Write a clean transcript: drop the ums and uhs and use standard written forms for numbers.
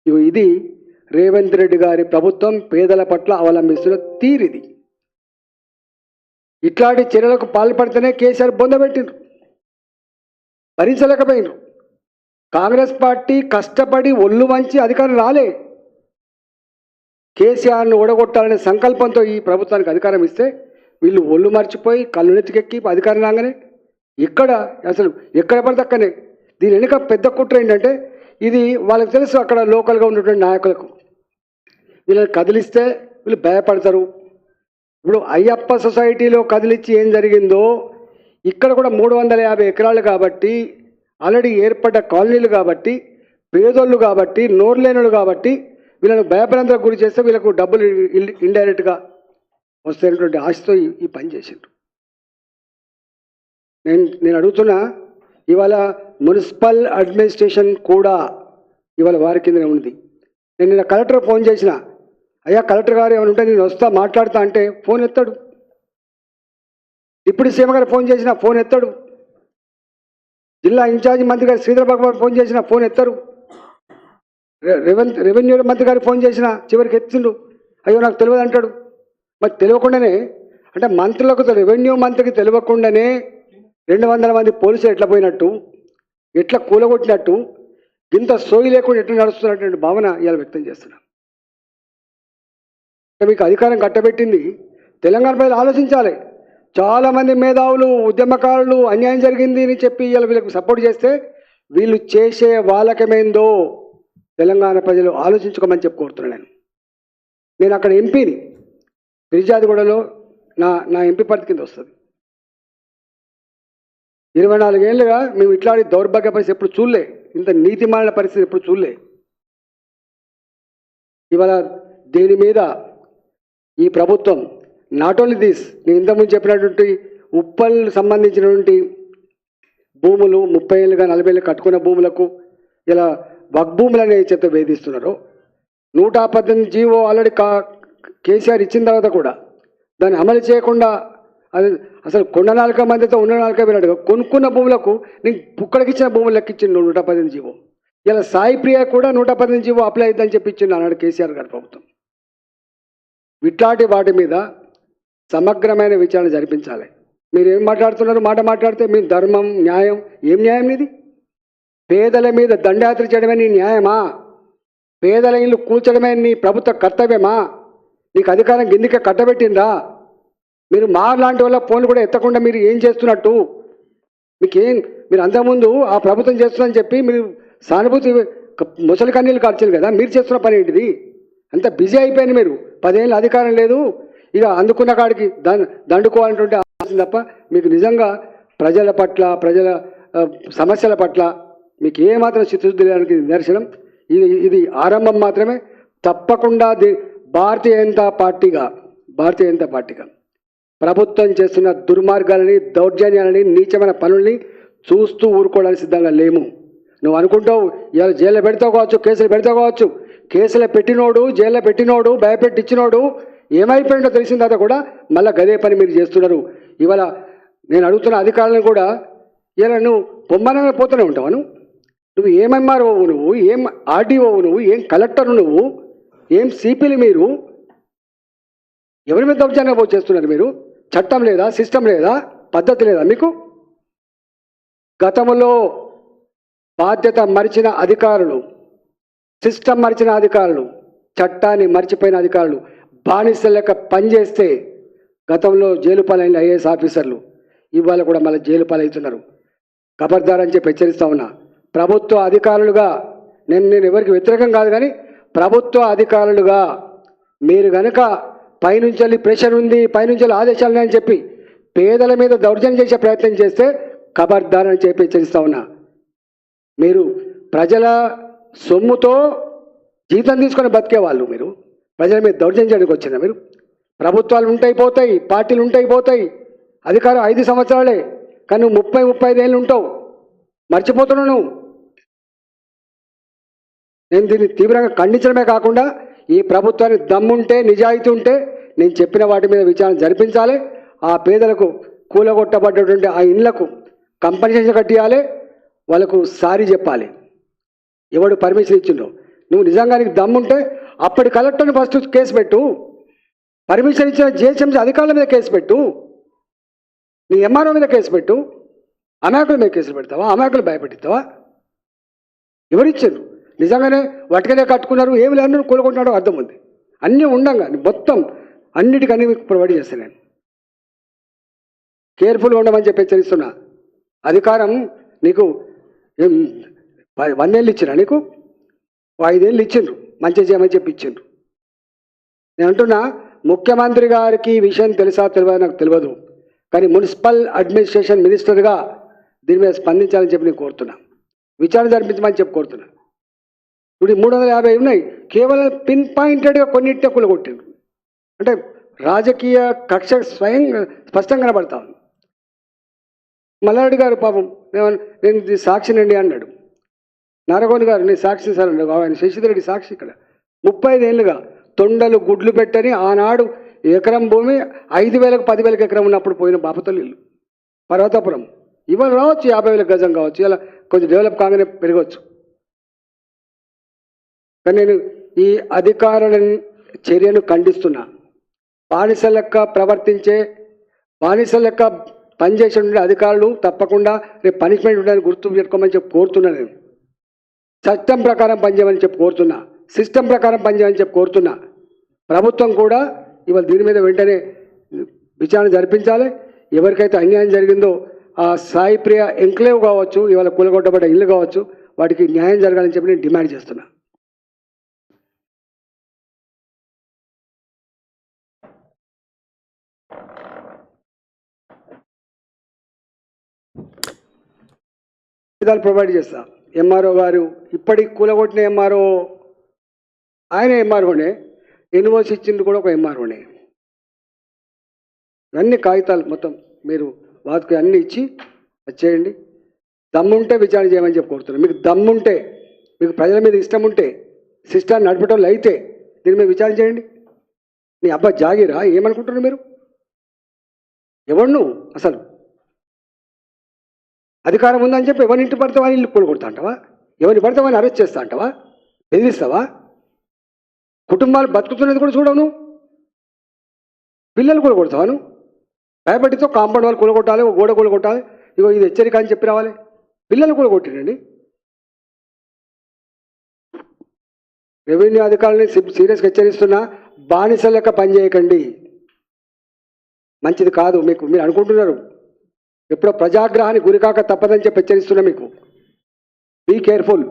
ఇది రేవంత్ రెడ్డి గారి ప్రభుత్వం పేదల పట్ల అవలంబిస్తున్న తీరిది. ఇట్లాంటి చర్యలకు పాల్పడితేనే కేసీఆర్ బొందబెట్టిండ్రు, భరించలేకపోయినరు. కాంగ్రెస్ పార్టీ కష్టపడి ఒళ్ళు వంచి అధికారం రాలే. కేసీఆర్ను ఓడగొట్టాలనే సంకల్పంతో ఈ ప్రభుత్వానికి అధికారం ఇస్తే వీళ్ళు ఒళ్ళు మర్చిపోయి కళ్ళు నెత్తికెక్కి అధికారం రాగానే అసలు ఎక్కడ పడితే అక్కనే. దీని వెనుక పెద్ద కుట్ర ఏంటంటే ఇది వాళ్ళకి తెలుసు, అక్కడ లోకల్గా ఉన్నటువంటి నాయకులకు వీళ్ళని కదిలిస్తే వీళ్ళు భయపడతారు. ఇప్పుడు అయ్యప్ప సొసైటీలో కదిలిచ్చి ఏం జరిగిందో ఇక్కడ కూడా 350 ఎకరాలు కాబట్టి, ఆల్రెడీ ఏర్పడ్డ కాలనీలు కాబట్టి, పేదోళ్ళు కాబట్టి, నోరులేనులు కాబట్టి వీళ్ళను భయభ్రాంతులకు గురి చేస్తే వీళ్ళకు డబ్బులు ఇండైరెక్ట్గా వస్తున్నటువంటి ఆశతో ఈ పని చేసిండ్రు. నేను అడుగుతున్నా, ఇవాళ మున్సిపల్ అడ్మినిస్ట్రేషన్ కూడా ఇవాళ వారి కిందనే ఉంది. నేను నిన్న కలెక్టర్ ఫోన్ చేసిన, అయ్యా కలెక్టర్ గారు ఏమైనా ఉంటే నేను వస్తా మాట్లాడతా అంటే ఫోన్ ఎత్తాడు. డిప్యూటీ సీఎం గారు ఫోన్ చేసిన ఫోన్ ఎత్తాడు. జిల్లా ఇన్ఛార్జి మంత్రి గారు శ్రీధర్ బాబు ఫోన్ చేసిన ఫోన్ ఎత్తారు. రెవెన్యూ మంత్రి గారికి ఫోన్ చేసిన చివరికి ఎత్తిండు. అయ్యో నాకు తెలియదు అంటాడు. మరి తెలియకుండానే అంటే మంత్రులకు, రెవెన్యూ మంత్రికి తెలియకుండానే 200 మంది పోలీసులు ఎట్లా పోయినట్టు, ఎట్లా కూలగొట్టినట్టు, ఇంత సోయి లేకుండా ఎట్లా నడుస్తున్నటువంటి భావన ఇవాళ వ్యక్తం చేస్తున్నాం. మీకు అధికారం కట్టబెట్టింది తెలంగాణ ప్రజలు ఆలోచించాలి. చాలామంది మేధావులు, ఉద్యమకారులు అన్యాయం జరిగింది అని చెప్పి ఇవాళ వీళ్ళకు సపోర్ట్ చేస్తే వీళ్ళు చేసే వాళ్ళకమేందో తెలంగాణ ప్రజలు ఆలోచించుకోమని చెప్పి కోరుతున్నాను. నేను అక్కడ ఎంపీని, ఫిర్యాదుగూడలో నా ఎంపీ పరిధి కింద వస్తుంది. 24 ఏళ్ళుగా మేము ఇట్లాంటి దౌర్భాగ్య పరిస్థితి ఎప్పుడు చూడలే, ఇంత నీతిమాలిన పరిస్థితి ఎప్పుడు చూడలే. ఇవాళ దీని మీద ఈ ప్రభుత్వం నాట్ ఓన్లీ దిస్, నేను ఇంతకుముందు చెప్పినటువంటి ఉప్పల్ సంబంధించినటువంటి భూములు 30 ఏళ్ళుగా 40 ఏళ్ళు కట్టుకున్న భూములకు ఇలా వగ్భూములనే చెత్త వేధిస్తున్నారు. 118 జీవో ఆల్రెడీ కేసీఆర్ ఇచ్చిన తర్వాత కూడా దాన్ని అమలు చేయకుండా అది అసలు కొండ నాలుక మందితో ఉన్న నాలుక వినట్టుగా కొనుక్కున్న భూములకు నేను పుక్కడికి ఇచ్చిన భూములు లెక్కించిండు 118 జీవో. ఇలా సాయి ప్రియ కూడా 118 జీవో అప్లై అవుతుందని చెప్పించిండు అన్నాడు కేసీఆర్ గారి ప్రభుత్వం. ఇట్లాంటి వాటి మీద సమగ్రమైన విచారణ జరిపించాలి. మీరు ఏం మాట్లాడుతున్నారు? మాట్లాడితే మీ ధర్మం, న్యాయం, ఏం న్యాయం ఇది? పేదల మీద దండయాత్ర చేయడమే నీ న్యాయమా? పేదల ఇల్లు కూల్చడమే నీ ప్రభుత్వ కర్తవ్యమా? నీకు అధికారం కిందికే కట్టబెట్టిందా? మీరు మా లాంటి వాళ్ళ ఫోన్లు కూడా ఎత్తకుండా మీరు ఏం చేస్తున్నట్టు? మీరు అంతకుముందు ఆ ప్రభుత్వం చేస్తుందని చెప్పి మీరు సానుభూతి ముసలి కన్నీళ్ళు కార్చారు కదా, మీరు చేస్తున్న పని ఏంటిది? అంత బిజీ అయిపోయింది. మీరు 10 ఏళ్ళు అధికారం లేదు, ఇక అందుకున్న కాడికి దండుకోవాలంటుంటే ఆలోచన తప్ప మీకు నిజంగా ప్రజల పట్ల, ప్రజల సమస్యల పట్ల మీకు ఏమాత్రం చిత్తశుద్ధి లేడానికి నిదర్శనం. ఇది ఆరంభం మాత్రమే. తప్పకుండా భారతీయ జనతా పార్టీగా ప్రభుత్వం చేస్తున్న దుర్మార్గాలని, దౌర్జన్యాలని, నీచమైన పనుల్ని చూస్తూ ఊరుకోవడానికి సిద్ధంగా లేము. నువ్వు అనుకుంటావు ఇవాళ జైల్లో పెడతావు కావచ్చు, కేసులు పెడతావు కావచ్చు. కేసులు పెట్టినోడు, జైల్లో పెట్టినోడు, భయపెట్టించినోడు ఏమైపోయిందో తెలిసిన తర్వాత కూడా మళ్ళీ గదే పని మీరు చేస్తున్నారు. ఇవాళ నేను అడుగుతున్న అధికారులను కూడా ఇలా నువ్వు పొమ్మనగా పోతూనే ఉంటావు. నువ్వు ఏం ఎంఆర్ఓవు, నువ్వు ఏం ఆర్డీఓవు, నువ్వు ఏం కలెక్టర్, నువ్వు ఏం సిపిలు, మీరు ఎవరి మీద దౌర్జన్యం చేస్తున్నారు? మీరు చట్టం లేదా, సిస్టమ్ లేదా, పద్ధతి లేదా మీకు? గతంలో బాధ్యత మరిచిన అధికారులు, సిస్టమ్ మరిచిన అధికారులు, చట్టాన్ని మర్చిపోయిన అధికారులు బానిస లెక్క పనిచేస్తే గతంలో జైలు పాలైన ఐఏఎస్ ఆఫీసర్లు ఇవాళ కూడా మళ్ళీ జైలు పాలవుతున్నారు. ఖబర్దార్ అని చెప్పి హెచ్చరిస్తా ఉన్నా. ప్రభుత్వ అధికారులుగా నేను ఎవరికి వ్యతిరేకం కాదు, కానీ ప్రభుత్వ అధికారులుగా మీరు కనుక పైనుంచి ప్రెషర్ ఉంది, పైనుంచి ఆదేశాలు ఉన్నాయని చెప్పి పేదల మీద దౌర్జన్యం చేసే ప్రయత్నం చేస్తే ఖబర్దార్ అని చెప్పి హెచ్చరిస్తా ఉన్నా. మీరు ప్రజల సొమ్ముతో జీతం తీసుకొని బతికేవాళ్ళు, మీరు ప్రజల మీద దౌర్జన్యం చేయడానికి వచ్చిన మీరు. ప్రభుత్వాలు ఉంటాయి పోతాయి, పార్టీలు ఉంటాయి పోతాయి, అధికారం 5 సంవత్సరాలే, కానీ నువ్వు 30-35 ఏళ్ళు ఉంటావు. మర్చిపోతున్నావు నువ్వు. నేను దీన్ని తీవ్రంగా ఖండించడమే కాకుండా ఈ ప్రభుత్వానికి దమ్ముంటే, నిజాయితీ ఉంటే నేను చెప్పిన వాటి మీద విచారణ జరిపించాలి. ఆ పేదలకు కూలగొట్టబడ్డటువంటి ఆ ఇళ్లకు కంపెన్సేషన్ కట్టియాలి, వాళ్ళకు సారీ చెప్పాలి. ఎవడు పర్మిషన్ ఇచ్చిండో నువ్వు నిజంగా నీకు దమ్ముంటే అప్పటి కలెక్టర్ని ఫస్ట్ కేసు పెట్టు, పర్మిషన్ ఇచ్చిన జిహెచ్ఎంసీ అధికారుల మీద కేసు పెట్టు, నీ ఎంఆర్ఓ మీద కేసు పెట్టు. అమాయకుల మీద కేసులు పెడతావా? అమాయకులు భయపెట్టిస్తావా? ఎవరిచ్చారు? నిజంగానే వాటికనే కట్టుకున్నారు, ఏమి లేని కూలగొట్టినాడో అర్థం ఉంది. అన్నీ ఉండంగా మొత్తం అన్నిటికన్నీ మీకు ప్రొవైడ్ చేస్తాను. నేను కేర్ఫుల్గా ఉండమని చెప్పి హెచ్చరిస్తున్నా. అధికారం నీకు 100 ఏళ్ళు ఇచ్చినా, నీకు 5 ఏళ్ళు ఇచ్చిండ్రు, మంచిగా చేయమని చెప్పి ఇచ్చిండ్రు. నేను అంటున్నా, ముఖ్యమంత్రి గారికి ఈ విషయం తెలుసా తెలియదు నాకు తెలియదు, కానీ మున్సిపల్ అడ్మినిస్ట్రేషన్ మినిస్టర్గా దీని మీద స్పందించాలని చెప్పి నేను కోరుతున్నా. విచారణ జరిపించమని చెప్పి కోరుతున్నా. ఇప్పుడు 350 ఉన్నాయి, కేవలం పిన్ పాయింటెడ్గా కొన్నింటినే కూలగొట్టిండ్రు. అంటే రాజకీయ కక్ష స్పష్టంగా కనబడతా ఉంది. మల్లారెడ్డి గారు పాపం నేను ఇది సాక్షినండి అన్నాడు. నారగోని గారు నేను సాక్షి సార్ అన్నాడు. ఆయన శశిధర్ రెడ్డి సాక్షి. ఇక్కడ 35 ఏళ్ళుగా తొండలు గుడ్లు పెట్టని ఆనాడు ఎకరం భూమి 5,000కు 10,000 ఎకరం ఉన్నప్పుడు పోయిన బాపతల్లి ఇల్లు పర్వతాపురం. ఇవాళ రావచ్చు 50,000 గజం కావచ్చు, ఇలా కొంచెం డెవలప్ కాగానే పెరగవచ్చు. కానీ నేను ఈ అధికారుల చర్యను ఖండిస్తున్నా. బానిస లెక్క ప్రవర్తించే, బానిస లెక్క పనిచేసే అధికారులు తప్పకుండా రేపు పనిష్మెంట్ ఉండని గుర్తు పెట్టుకోమని చెప్పి కోరుతున్నా. నేను చట్టం ప్రకారం పనిచేయమని చెప్పి కోరుతున్నా, సిస్టమ్ ప్రకారం పనిచేయమని చెప్పి కోరుతున్నా. ప్రభుత్వం కూడా ఇవాళ దీని మీద వెంటనే విచారణ జరిపించాలి. ఎవరికైతే అన్యాయం జరిగిందో ఆ సాయి ప్రియ ఎంక్లేవ్ కావచ్చు, ఇవాళ కూలగొట్టబడ్డ ఇల్లు కావచ్చు, వాటికి న్యాయం జరగాలని చెప్పి నేను డిమాండ్ చేస్తున్నా. ప్రొవైడ్ చేస్తా. ఎంఆర్ఓ గారు ఇప్పటికి కూలగొట్టిన ఎంఆర్ఓ ఆయన ఎంఆర్ఓనే, ఎన్ఓసి ఇచ్చింది కూడా ఒక ఎంఆర్ఓనే. అన్ని కాగితాలు మొత్తం మీరు వాటికి అన్నీ ఇచ్చి వచ్చేయండి. దమ్ముంటే విచారణ చేయమని చెప్పి కోరుతున్నాను. మీకు దమ్ముంటే, మీకు ప్రజల మీద ఇష్టం ఉంటే, సిస్టాన్ని నడపటంలో అయితే దీని మీద విచారణ చేయండి. నీ అబ్బా జాగిరా ఏమనుకుంటున్నారు మీరు? ఎవరు నువ్వు అసలు? అధికారం ఉందని చెప్పి ఎవరిని ఇంటి పడితే వాళ్ళని ఇల్లు కూలగొడతా అంటావా? ఎవరిని పడితే వాళ్ళని అరెస్ట్ చేస్తా అంటావా? బెదిరిస్తావా? కుటుంబాలు బతుకుతున్నది కూడా చూడవు నువ్వు. పిల్లలు కూలగొడతావా నువ్వు? భయపడితో కాంపౌండ్ వాళ్ళు కూలగొట్టాలి, గోడ కూలగొట్టాలి, ఇగో ఇది హెచ్చరిక అని చెప్పి రావాలి. పిల్లలు కూలగొట్టినండి. రెవెన్యూ అధికారులని సీరియస్గా హెచ్చరిస్తున్నా, బానిస లెక్క పనిచేయకండి, మంచిది కాదు. మీరు అనుకుంటున్నారు ఎప్పుడో ప్రజాగ్రహానికి గురికాక తప్పదని చెప్పి హెచ్చరిస్తున్నా. మీకు బీ కేర్ఫుల్.